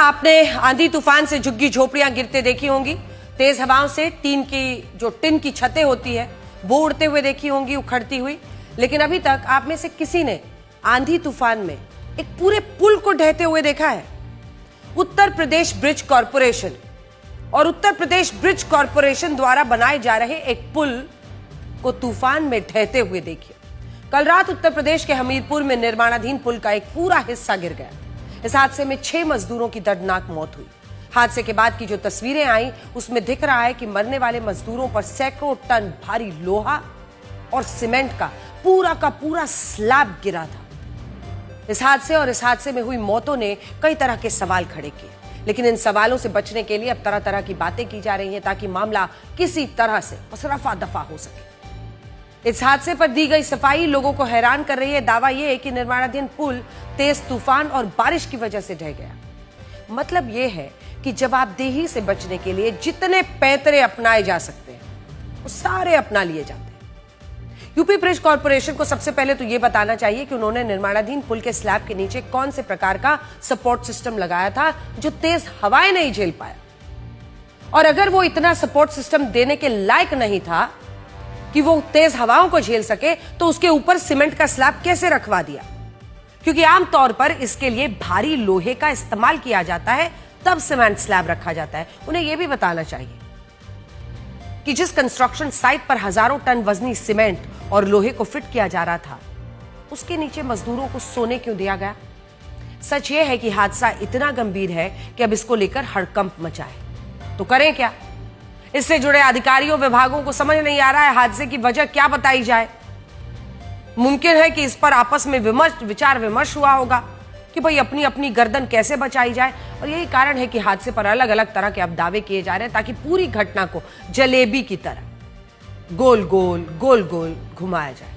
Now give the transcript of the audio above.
आपने आंधी तूफान से झुग्गी झोपड़ियां गिरते देखी होंगी। तेज हवाओं से टिन की छतें होती है वो उड़ते हुए देखी होंगी, उखड़ती हुई। लेकिन अभी तक आप में से किसी ने आंधी तूफान में एक पूरे पुल को ढहते हुए देखा है? उत्तर प्रदेश ब्रिज कॉरपोरेशन और उत्तर प्रदेश ब्रिज कॉरपोरेशन द्वारा बनाए जा रहे एक पुल को तूफान में ढहते हुए देखिए। कल रात उत्तर प्रदेश के हमीरपुर में निर्माणाधीन पुल का एक पूरा हिस्सा गिर गया। इस हादसे में 6 मजदूरों की दर्दनाक मौत हुई। हादसे के बाद की जो तस्वीरें आई उसमें दिख रहा है कि मरने वाले मजदूरों पर सैकड़ों टन भारी लोहा और सीमेंट का पूरा स्लैब गिरा था। इस हादसे में हुई मौतों ने कई तरह के सवाल खड़े किए, लेकिन इन सवालों से बचने के लिए अब तरह तरह की बातें की जा रही हैं ताकि मामला किसी तरह से रफा दफा हो सके। इस हादसे पर दी गई सफाई लोगों को हैरान कर रही है। दावा यह है कि निर्माणाधीन पुल तेज तूफान और बारिश की वजह से ढह गया। मतलब यह है कि जवाबदेही से बचने के लिए जितने पैंतरे अपनाए जा सकते हैं वो सारे अपना लिए जाते हैं। यूपी ब्रिज कॉरपोरेशन को सबसे पहले तो यह बताना चाहिए कि उन्होंने निर्माणाधीन पुल के स्लैब के नीचे कौन से प्रकार का सपोर्ट सिस्टम लगाया था जो तेज हवाएं नहीं झेल पाया, और अगर वो इतना सपोर्ट सिस्टम देने के लायक नहीं था कि वो तेज हवाओं को झेल सके तो उसके ऊपर सीमेंट का स्लैब कैसे रखवा दिया? क्योंकि आमतौर पर इसके लिए भारी लोहे का इस्तेमाल किया जाता है, तब सीमेंट स्लैब रखा जाता है। उन्हें यह भी बताना चाहिए कि जिस कंस्ट्रक्शन साइट पर हजारों टन वजनी सीमेंट और लोहे को फिट किया जा रहा था उसके नीचे मजदूरों को सोने क्यों दिया गया? सच यह है कि हादसा इतना गंभीर है कि अब इसको लेकर हड़कंप मचा है। तो करें क्या? इससे जुड़े अधिकारियों विभागों को समझ नहीं आ रहा है हादसे की वजह क्या बताई जाए। मुमकिन है कि इस पर आपस में विचार विमर्श हुआ होगा कि भाई अपनी अपनी गर्दन कैसे बचाई जाए, और यही कारण है कि हादसे पर अलग अलग तरह के अब दावे किए जा रहे हैं ताकि पूरी घटना को जलेबी की तरह गोल गोल घुमाया जाए।